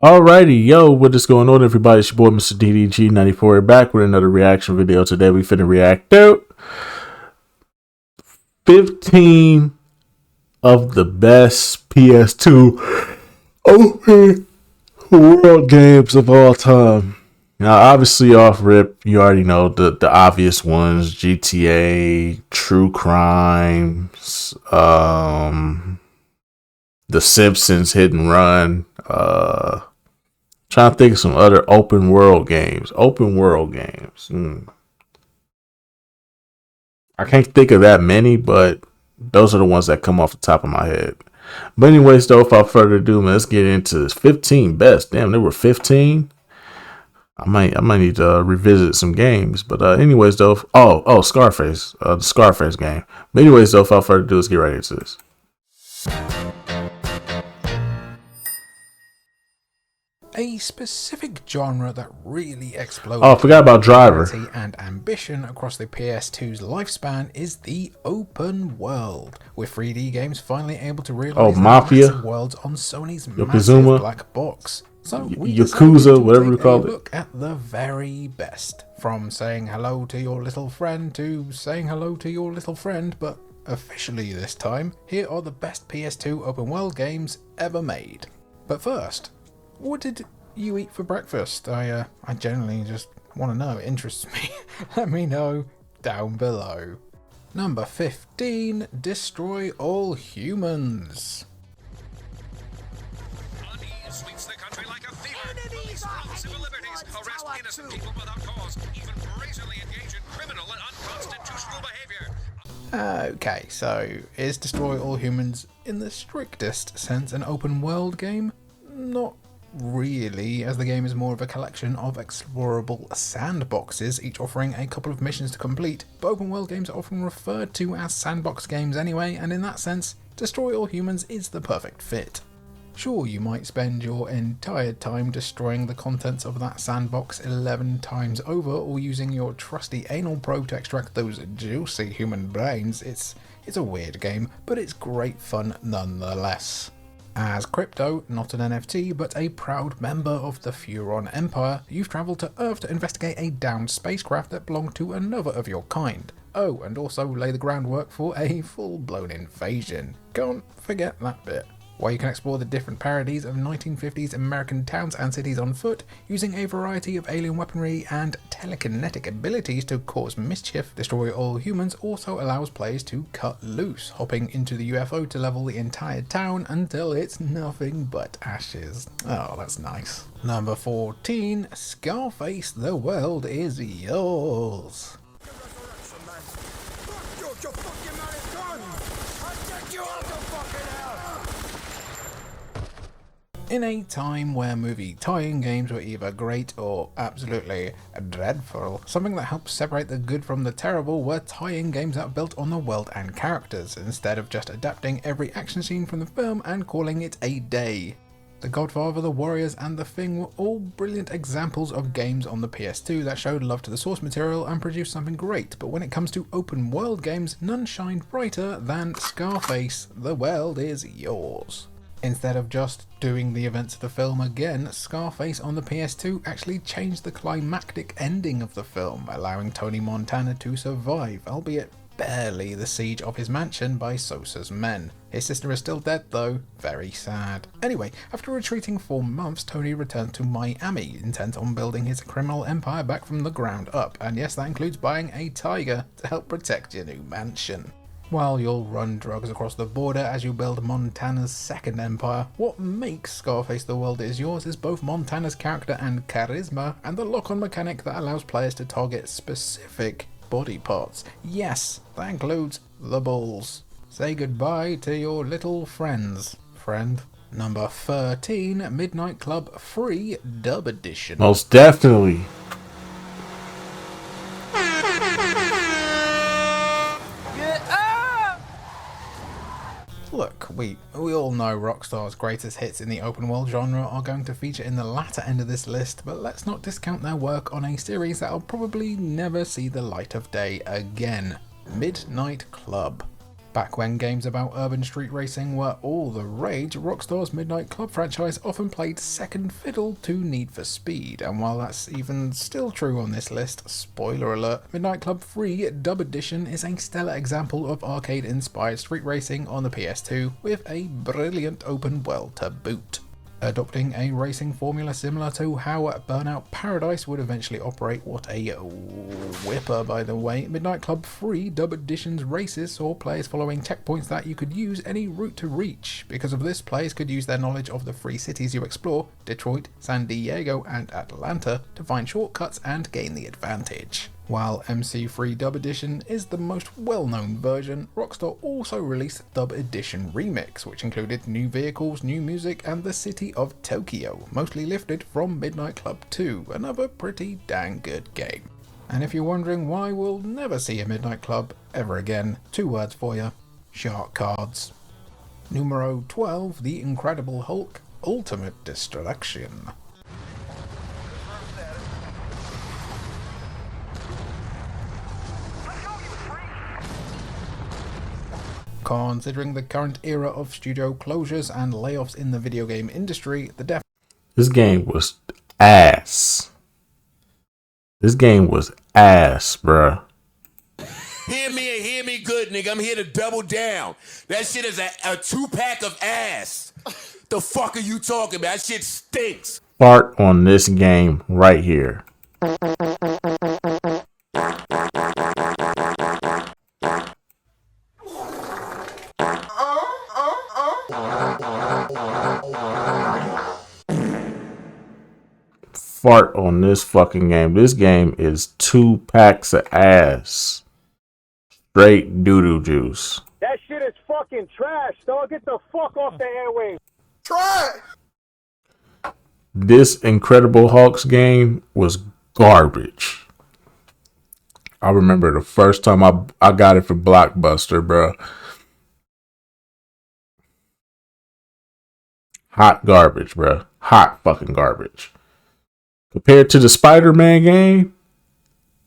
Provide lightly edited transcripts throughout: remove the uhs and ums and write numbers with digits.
Alrighty, yo, what is going on, everybody? It's your boy, Mr. DDG94, back with another reaction video. Today, we finna react to 15 of the best PS2 open world games of all time. Now, obviously, off rip, you already know the obvious ones: GTA, True Crimes, The Simpsons, Hit and Run, trying to think of some other open world games. I can't think of that many, but those are the ones that come off the top of my head. But anyways, though, without further ado, man, let's get into this 15 best. Damn, there were 15. I might need to revisit some games. But anyways, though, Scarface, the Scarface game. But anyways, though, without further ado, let's get right into this. A specific genre that really exploded Oh, I forgot about Driver. and ambition across the PS2's lifespan is the open world, with 3D games finally able to realize Mafia, massive worlds on Sony's Yokozuna, massive black box. So we Yakuza, whatever you call it. Look at the very best, from saying hello to your little friend to saying hello to your little friend, but officially this time, here are the best PS2 open world games ever made. But first, what did you eat for breakfast? I generally just want to know. It interests me. Let me know down below. Number 15, Destroy All Humans. Sweeps the country like a fever. Police rob civil liberties, arrest innocent people without cause, even brazenly engage in criminal and unconstitutional behavior. Okay, so is Destroy All Humans in the strictest sense an open world game? Not really, as the game is more of a collection of explorable sandboxes, each offering a couple of missions to complete, but open world games are often referred to as sandbox games anyway, and in that sense, Destroy All Humans is the perfect fit. Sure, you might spend your entire time destroying the contents of that sandbox 11 times over, or using your trusty anal probe to extract those juicy human brains. It's a weird game, but it's great fun nonetheless. As Crypto, not an NFT, but a proud member of the Furon Empire, you've travelled to Earth to investigate a downed spacecraft that belonged to another of your kind. Oh, and also lay the groundwork for a full-blown invasion. Can't forget that bit. Where you can explore the different parodies of 1950s American towns and cities on foot, using a variety of alien weaponry and telekinetic abilities to cause mischief. Destroy All Humans also allows players to cut loose, hopping into the UFO to level the entire town until it's nothing but ashes. Oh, that's nice. Number 14, Scarface, the world is yours. In a time where movie tie-in games were either great or absolutely dreadful, something that helped separate the good from the terrible were tie-in games that built on the world and characters, instead of just adapting every action scene from the film and calling it a day. The Godfather, The Warriors, and The Thing were all brilliant examples of games on the PS2 that showed love to the source material and produced something great, but when it comes to open world games, none shined brighter than Scarface, The World Is Yours. Instead of just doing the events of the film again, Scarface on the PS2 actually changed the climactic ending of the film, allowing Tony Montana to survive, albeit barely, the siege of his mansion by Sosa's men. His sister is still dead though, very sad. Anyway, after retreating for months, Tony returned to Miami, intent on building his criminal empire back from the ground up, and yes, that includes buying a tiger to help protect your new mansion. While you'll run drugs across the border as you build Montana's second empire, what makes Scarface The World Is Yours is both Montana's character and charisma, and the lock-on mechanic that allows players to target specific body parts. Yes, that includes the balls. Say goodbye to your little friends, friend. Number 13, Midnight Club Free Dub Edition. Most definitely. Look, we all know Rockstar's greatest hits in the open world genre are going to feature in the latter end of this list, but let's not discount their work on a series that'll probably never see the light of day again. Midnight Club. Back when games about urban street racing were all the rage, Rockstar's Midnight Club franchise often played second fiddle to Need for Speed, and while that's even still true on this list, spoiler alert, Midnight Club 3 Dub Edition is a stellar example of arcade-inspired street racing on the PS2 with a brilliant open world to boot. Adopting a racing formula similar to how Burnout Paradise would eventually operate. What a whipper, by the way. Midnight Club 3 Dub Edition's races saw players following checkpoints that you could use any route to reach. Because of this, players could use their knowledge of the three cities you explore, Detroit, San Diego, and Atlanta, to find shortcuts and gain the advantage. While MC3 Dub Edition is the most well-known version, Rockstar also released Dub Edition Remix, which included new vehicles, new music, and the city of Tokyo, mostly lifted from Midnight Club 2, another pretty dang good game. And if you're wondering why we'll never see a Midnight Club ever again, 2 words for you: shark cards. Numero 12, The Incredible Hulk Ultimate Destruction. Considering the current era of studio closures and layoffs in the video game industry, this game was ass. This game was ass, bruh. Hear me and hear me good, nigga. I'm here to double down. That shit is a 2-pack of ass. The fuck are you talking about? That shit stinks. Fart on this game right here. Fart on this fucking game. This game is 2 packs of ass. Straight doo-doo juice. That shit is fucking trash, dog. Get the fuck off the airwaves. Try. This Incredible Hulk's game was garbage. I remember the first time I got it for Blockbuster, bro. Hot garbage, bro. Hot fucking garbage. Compared to the Spider-Man game,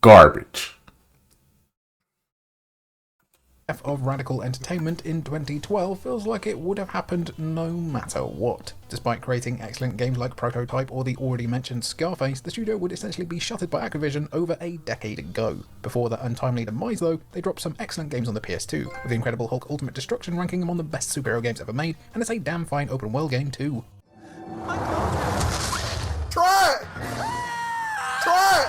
garbage. of Radical Entertainment in 2012 feels like it would have happened no matter what. Despite creating excellent games like Prototype or the already mentioned Scarface, the studio would essentially be shuttered by Activision over a decade ago. Before their untimely demise though, they dropped some excellent games on the PS2, with the Incredible Hulk Ultimate Destruction ranking among the best superhero games ever made, and it's a damn fine open world game too. Try it! Try it!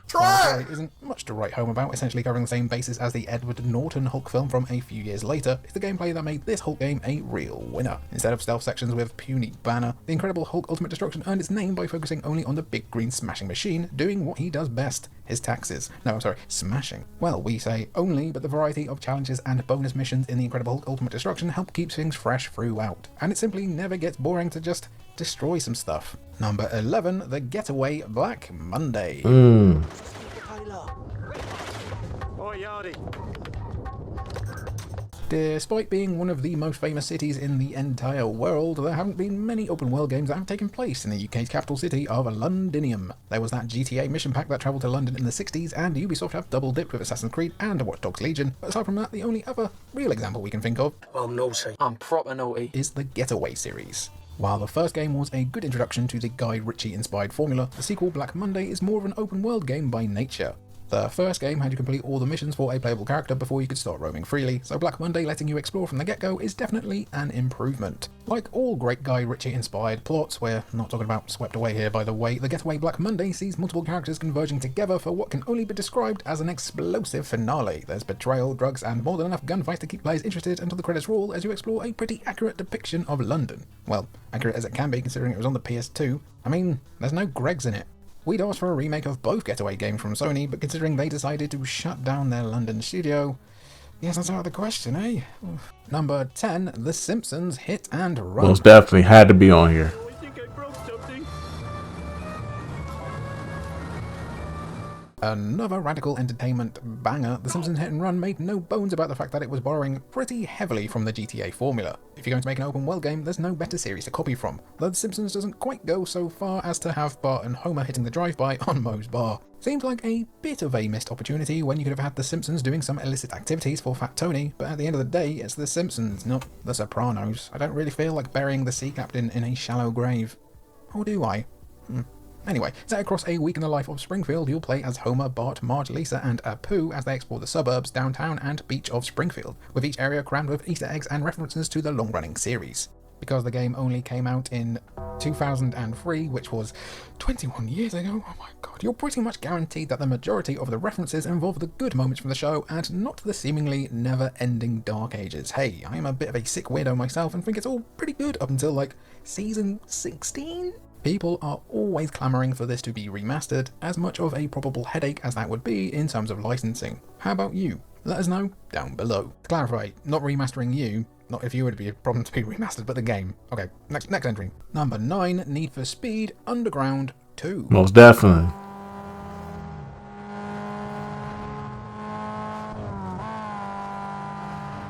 Try it! Isn't much to write home about, essentially covering the same basis as the Edward Norton Hulk film from a few years later. It's the gameplay that made this Hulk game a real winner. Instead of stealth sections with puny banner, the Incredible Hulk Ultimate Destruction earned its name by focusing only on the big green smashing machine, doing what he does best, his taxes. No, I'm sorry, smashing. Well, we say only, but the variety of challenges and bonus missions in the Incredible Hulk Ultimate Destruction help keep things fresh throughout, and it simply never gets boring to just destroy some stuff. Number 11, The Getaway Black Monday. Despite being one of the most famous cities in the entire world, there haven't been many open world games that have taken place in the UK's capital city of Londinium. There was that GTA mission pack that travelled to London in the 60s, and Ubisoft have double dipped with Assassin's Creed and Watch Dogs Legion, but aside from that, the only other real example we can think of I'm proper naughty. is the Getaway series. While the first game was a good introduction to the Guy Ritchie-inspired formula, the sequel Black Monday is more of an open world game by nature. The first game had you complete all the missions for a playable character before you could start roaming freely, so Black Monday letting you explore from the get-go is definitely an improvement. Like all great Guy Ritchie-inspired plots, we're not talking about Swept Away here by the way, the Getaway Black Monday sees multiple characters converging together for what can only be described as an explosive finale. There's betrayal, drugs, and more than enough gunfights to keep players interested until the credits roll as you explore a pretty accurate depiction of London. Well, accurate as it can be considering it was on the PS2. I mean, there's no Gregs in it. We'd asked for a remake of both Getaway games from Sony, but considering they decided to shut down their London studio, yes, that's out of the question, eh? Number 10, The Simpsons Hit and Run. Most definitely had to be on here. Another radical entertainment banger, The Simpsons Hit and Run made no bones about the fact that it was borrowing pretty heavily from the GTA formula. If you're going to make an open world game, there's no better series to copy from, though The Simpsons doesn't quite go so far as to have Bart and Homer hitting the drive-by on Moe's bar. Seems like a bit of a missed opportunity when you could have had The Simpsons doing some illicit activities for Fat Tony, but at the end of the day, it's The Simpsons, not The Sopranos. I don't really feel like burying the sea captain in a shallow grave. Or do I? Anyway, set across a week in the life of Springfield, you'll play as Homer, Bart, Marge, Lisa, and Apu as they explore the suburbs, downtown, and beach of Springfield, with each area crammed with Easter eggs and references to the long-running series. Because the game only came out in 2003, which was 21 years ago, oh my god, you're pretty much guaranteed that the majority of the references involve the good moments from the show and not the seemingly never-ending dark ages. Hey, I am a bit of a sick weirdo myself and think it's all pretty good up until like season 16? People are always clamouring for this to be remastered, as much of a probable headache as that would be in terms of licensing. How about you? Let us know down below. To clarify, not remastering you, not if you would be a problem to be remastered, but the game. Okay, next entry. Number 9, Need for Speed Underground 2. Most definitely.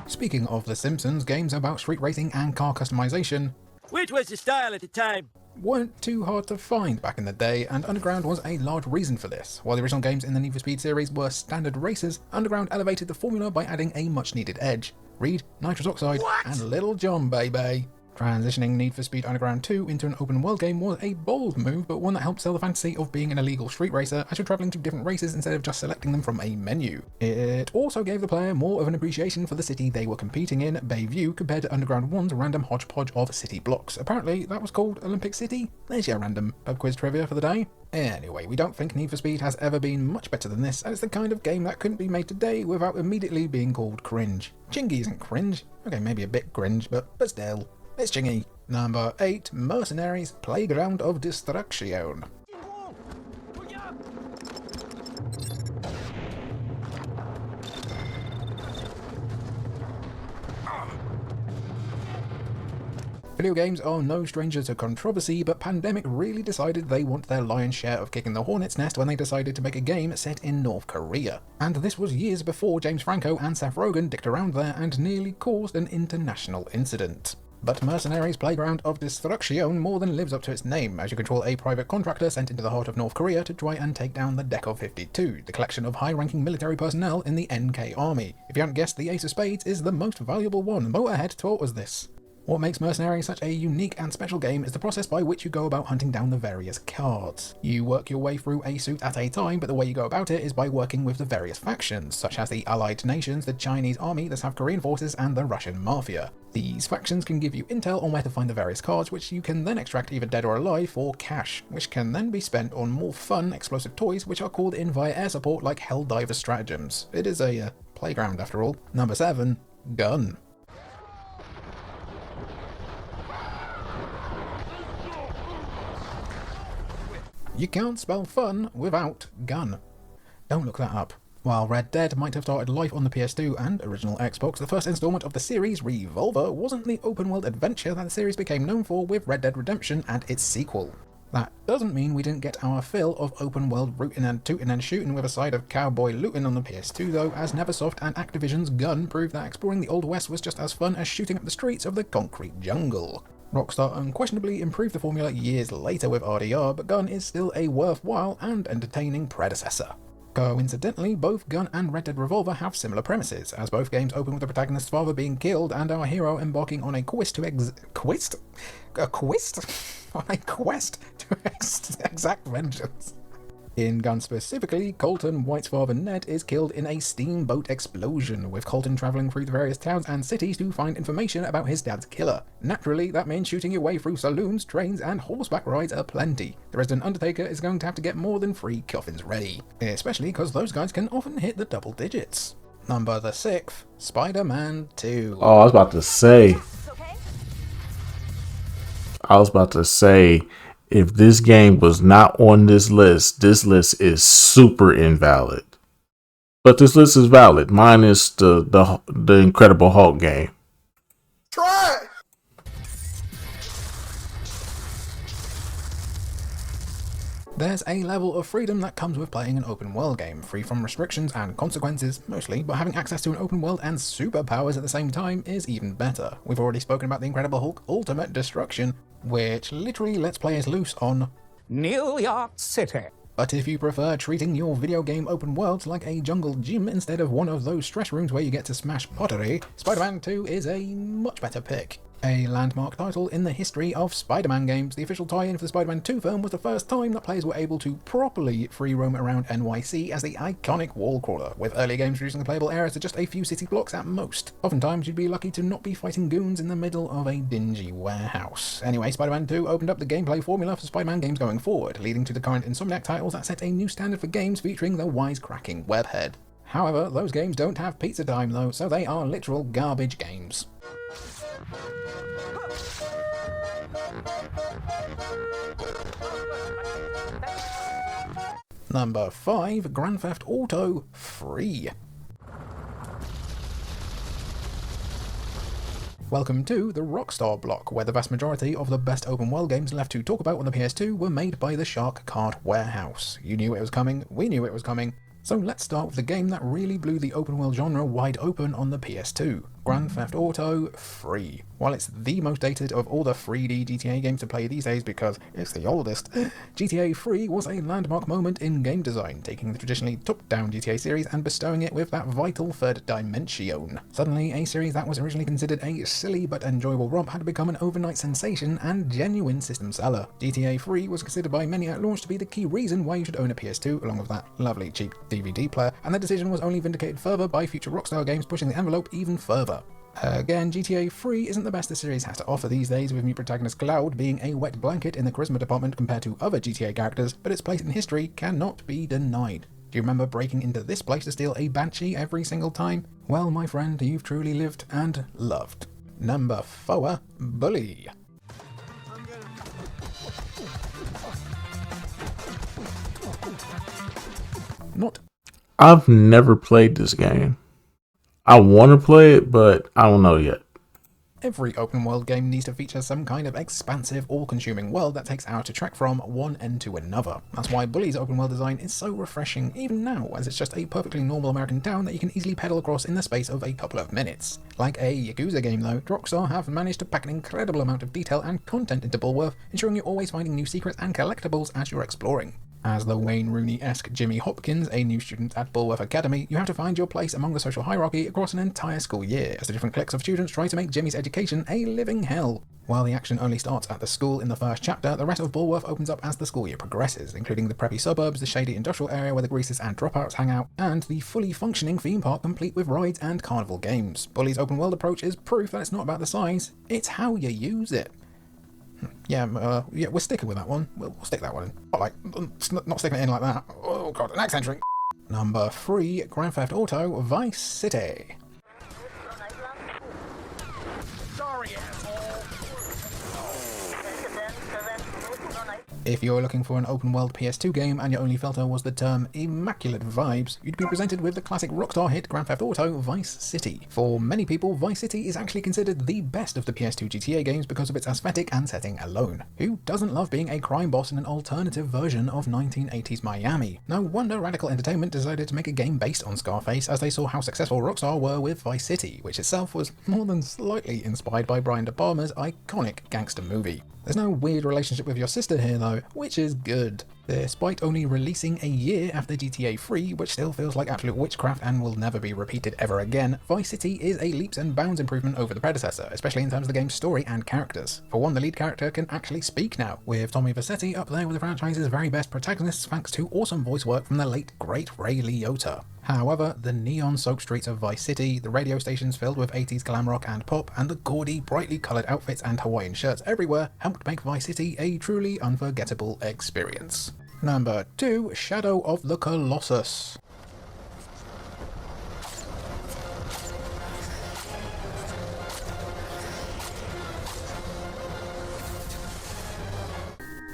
Speaking of The Simpsons, games about street racing and car customization which was the style at the time, weren't too hard to find back in the day, and Underground was a large reason for this. While the original games in the Need for Speed series were standard races, Underground elevated the formula by adding a much needed edge. Reed, nitrous oxide, and Little John, baby. Transitioning Need for Speed Underground 2 into an open world game was a bold move, but one that helped sell the fantasy of being an illegal street racer as you're travelling to different races instead of just selecting them from a menu. It also gave the player more of an appreciation for the city they were competing in, Bayview, compared to Underground 1's random hodgepodge of city blocks. Apparently, that was called Olympic City. There's your random pub quiz trivia for the day. Anyway, we don't think Need for Speed has ever been much better than this, and it's the kind of game that couldn't be made today without immediately being called cringe. Chingy isn't cringe. Okay, maybe a bit cringe, but still. It's Chingy. Number 8, Mercenaries Playground of Destruction. Video games are no stranger to controversy, but Pandemic really decided they want their lion's share of kicking the hornet's nest when they decided to make a game set in North Korea. And this was years before James Franco and Seth Rogen dicked around there and nearly caused an international incident. But Mercenaries Playground of Destruction more than lives up to its name, as you control a private contractor sent into the heart of North Korea to try and take down the Dekov 52, the collection of high-ranking military personnel in the NK Army. If you haven't guessed, the Ace of Spades is the most valuable one. Motorhead taught us this. What makes Mercenaries such a unique and special game is the process by which you go about hunting down the various cards. You work your way through a suit at a time, but the way you go about it is by working with the various factions, such as the Allied Nations, the Chinese Army, the South Korean Forces, and the Russian Mafia. These factions can give you intel on where to find the various cards, which you can then extract either dead or alive for cash, which can then be spent on more fun, explosive toys, which are called in via air support like Helldiver stratagems. It is a playground after all. Number 7, Gun. You can't spell fun without gun. Don't look that up. While Red Dead might have started life on the PS2 and original Xbox, the first installment of the series, Revolver, wasn't the open-world adventure that the series became known for with Red Dead Redemption and its sequel. That doesn't mean we didn't get our fill of open-world rootin' and tootin' and shootin' with a side of cowboy lootin' on the PS2 though, as Neversoft and Activision's Gun proved that exploring the Old West was just as fun as shooting up the streets of the concrete jungle. Rockstar unquestionably improved the formula years later with RDR, but Gun is still a worthwhile and entertaining predecessor. Coincidentally, both Gun and Red Dead Revolver have similar premises, as both games open with the protagonist's father being killed and our hero embarking on a quest to exact vengeance. In Gun specifically, Colton, White's father Ned, is killed in a steamboat explosion, with Colton travelling through the various towns and cities to find information about his dad's killer. Naturally, that means shooting your way through saloons, trains, and horseback rides aplenty. The resident Undertaker is going to have to get more than 3 coffins ready, especially because those guys can often hit the double digits. Number 6, Spider-Man 2. Oh, I was about to say, if this game was not on this list is super invalid. But this list is valid, minus the Incredible Hulk game. Try it. There's a level of freedom that comes with playing an open world game, free from restrictions and consequences, mostly, but having access to an open world and superpowers at the same time is even better. We've already spoken about the Incredible Hulk Ultimate Destruction, which literally lets players loose on New York City. But if you prefer treating your video game open worlds like a jungle gym instead of one of those stress rooms where you get to smash pottery, Spider-Man 2 is a much better pick. A landmark title in the history of Spider-Man games, the official tie-in for the Spider-Man 2 film was the first time that players were able to properly free roam around NYC as the iconic wall crawler, with early games reducing the playable area to just a few city blocks at most. Oftentimes you'd be lucky to not be fighting goons in the middle of a dingy warehouse. Anyway, Spider-Man 2 opened up the gameplay formula for Spider-Man games going forward, leading to the current Insomniac titles that set a new standard for games featuring the wisecracking webhead. However, those games don't have pizza time though, so they are literal garbage games. Number 5, Grand Theft Auto Free. Welcome to the Rockstar block, where the vast majority of the best open world games left to talk about on the PS2 were made by the Shark Card Warehouse. You knew it was coming, we knew it was coming. So let's start with the game that really blew the open world genre wide open on the PS2, Grand Theft Auto Free. While it's the most dated of all the 3D GTA games to play these days because it's the oldest, GTA 3 was a landmark moment in game design, taking the traditionally top-down GTA series and bestowing it with that vital third dimension. Suddenly, a series that was originally considered a silly but enjoyable romp had become an overnight sensation and genuine system seller. GTA 3 was considered by many at launch to be the key reason why you should own a PS2, along with that lovely cheap DVD player, and the decision was only vindicated further by future Rockstar games pushing the envelope even further. Again, GTA 3 isn't the best the series has to offer these days, with new protagonist Cloud being a wet blanket in the charisma department compared to other GTA characters, but its place in history cannot be denied. Do you remember breaking into this place to steal a Banshee every single time? Well, my friend, you've truly lived and loved. Number 4, Bully. I've never played this game. I want to play it, but I don't know yet. Every open world game needs to feature some kind of expansive, all-consuming world that takes hours to trek from one end to another. That's why Bully's open world design is so refreshing even now, as it's just a perfectly normal American town that you can easily pedal across in the space of a couple of minutes. Like a Yakuza game though, Rockstar have managed to pack an incredible amount of detail and content into Bulworth, ensuring you're always finding new secrets and collectibles as you're exploring. As the Wayne Rooney-esque Jimmy Hopkins, a new student at Bulworth Academy, you have to find your place among the social hierarchy across an entire school year, as the different cliques of students try to make Jimmy's education a living hell. While the action only starts at the school in the first chapter, the rest of Bulworth opens up as the school year progresses, including the preppy suburbs, the shady industrial area where the greasers and dropouts hang out, and the fully functioning theme park complete with rides and carnival games. Bully's open world approach is proof that it's not about the size, it's how you use it. Yeah, we're sticking with that one. We'll stick that one in. Not sticking it in like that. Oh god, an accent shrink. Number 3, Grand Theft Auto Vice City. Sorry, asshole. If you're looking for an open-world PS2 game and your only filter was the term immaculate vibes, you'd be presented with the classic Rockstar hit Grand Theft Auto Vice City. For many people, Vice City is actually considered the best of the PS2 GTA games because of its aesthetic and setting alone. Who doesn't love being a crime boss in an alternative version of 1980s Miami? No wonder Radical Entertainment decided to make a game based on Scarface, as they saw how successful Rockstar were with Vice City, which itself was more than slightly inspired by Brian De Palma's iconic gangster movie. There's no weird relationship with your sister here though, which is good. Despite only releasing a year after GTA 3, which still feels like absolute witchcraft and will never be repeated ever again, Vice City is a leaps and bounds improvement over the predecessor, especially in terms of the game's story and characters. For one, the lead character can actually speak now, with Tommy Vercetti up there with the franchise's very best protagonists thanks to awesome voice work from the late great Ray Liotta. However, the neon-soaked streets of Vice City, the radio stations filled with 80s glam rock and pop, and the gaudy, brightly coloured outfits and Hawaiian shirts everywhere helped make Vice City a truly unforgettable experience. Number 2, Shadow of the Colossus.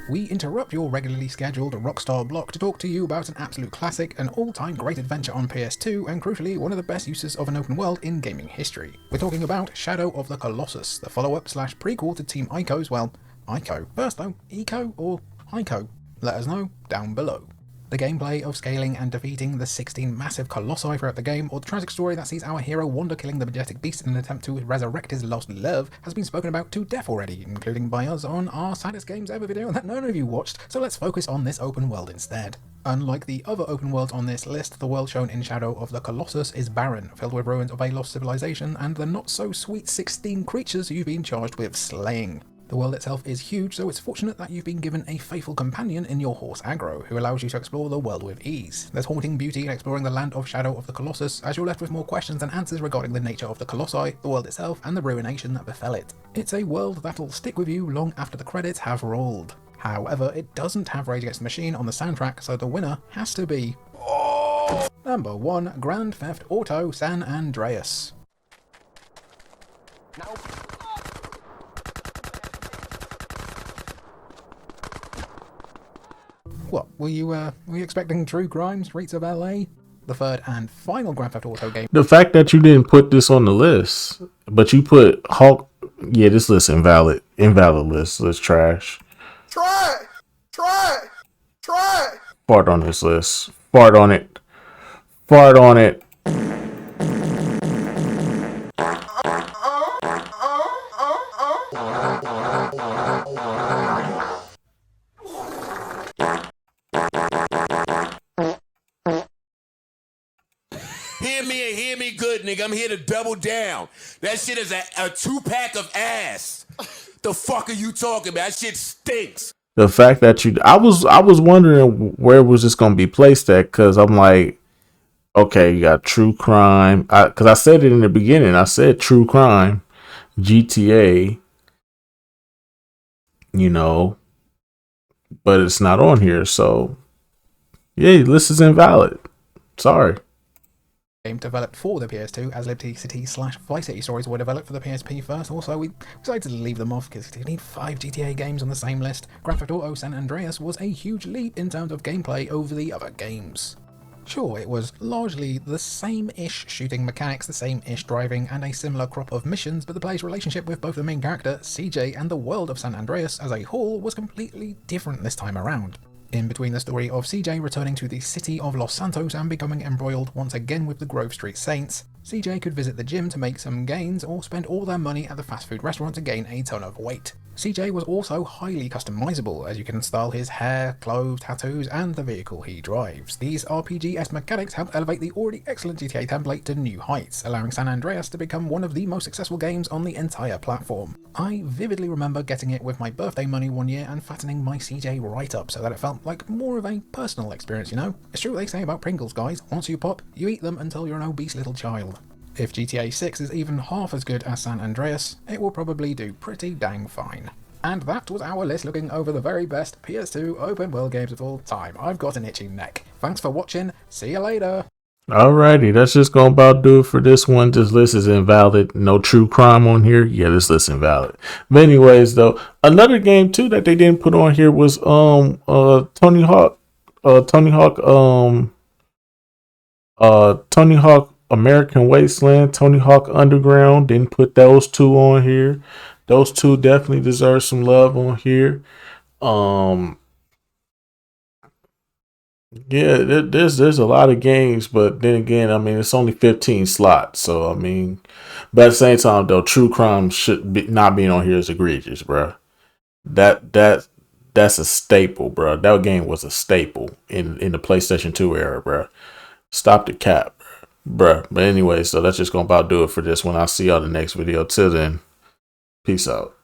We interrupt your regularly scheduled Rockstar block to talk to you about an absolute classic, an all-time great adventure on PS2, and crucially, one of the best uses of an open world in gaming history. We're talking about Shadow of the Colossus, the follow-up / prequel to Team Ico's, well, Ico. First though, Eco or Ico? Let us know down below. The gameplay of scaling and defeating the 16 massive colossi throughout the game, or the tragic story that sees our hero wander killing the majestic beast in an attempt to resurrect his lost love, has been spoken about to death already, including by us on our Saddest Games Ever video that none of you watched, so let's focus on this open world instead. Unlike the other open worlds on this list, the world shown in Shadow of the Colossus is barren, filled with ruins of a lost civilization and the not-so-sweet 16 creatures you've been charged with slaying. The world itself is huge, so it's fortunate that you've been given a faithful companion in your horse Aggro, who allows you to explore the world with ease. There's haunting beauty in exploring the land of Shadow of the Colossus, as you're left with more questions than answers regarding the nature of the Colossi, the world itself, and the ruination that befell it. It's a world that'll stick with you long after the credits have rolled. However, it doesn't have Rage Against the Machine on the soundtrack, so the winner has to be... Number 1, Grand Theft Auto San Andreas. What, were you expecting True Crime, Streets of LA? The third and final Grand Theft Auto game. The fact that you didn't put this on the list, but you put Hulk, yeah, this list invalid list. It's trash. Try it. Fart on this list. Fart on it. Hear me good, nigga. I'm here to double down. That shit is a 2-pack of ass. The fuck are you talking about? That shit stinks. The fact that I was wondering where was this gonna be placed at, because I'm like, okay, you got True Crime, because I said it in the beginning. I said True Crime, GTA, you know, but it's not on here, so yeah, this is invalid. Sorry. Game developed for the PS2, as Liberty City / Vice City stories were developed for the PSP first. Also, we decided to leave them off because you need 5 GTA games on the same list. Grand Theft Auto San Andreas was a huge leap in terms of gameplay over the other games. Sure, it was largely the same-ish shooting mechanics, the same-ish driving, and a similar crop of missions, but the player's relationship with both the main character, CJ, and the world of San Andreas as a whole was completely different this time around. In between the story of CJ returning to the city of Los Santos and becoming embroiled once again with the Grove Street Saints, CJ could visit the gym to make some gains or spend all their money at the fast food restaurant to gain a ton of weight. CJ was also highly customizable, as you can style his hair, clothes, tattoos, and the vehicle he drives. These RPG-esque mechanics help elevate the already excellent GTA template to new heights, allowing San Andreas to become one of the most successful games on the entire platform. I vividly remember getting it with my birthday money one year and fattening my CJ right up so that it felt like more of a personal experience, you know? It's true what they say about Pringles, guys. Once you pop, you eat them until you're an obese little child. If GTA 6 is even half as good as San Andreas, it will probably do pretty dang fine. And that was our list looking over the very best PS2 open world games of all time. I've got an itchy neck. Thanks for watching, see you later! Alrighty, that's just gonna about do it for this one. This list is invalid. No True Crime on here. Yeah, this list is invalid. But anyways, though, another game too that they didn't put on here was Tony Hawk American Wasteland, Tony Hawk Underground. Didn't put those two on here. Those two definitely deserve some love on here. Yeah, there's a lot of games, but then again, I mean, it's only 15 slots, so I mean, but at the same time, though, True Crime should be not being on here is egregious, bro. That's a staple, bro. That game was a staple in the PlayStation 2 era, bro. Stop the cap, bro. But anyway, so that's just gonna about do it for this one. I'll see y'all in the next video. Till then, peace out.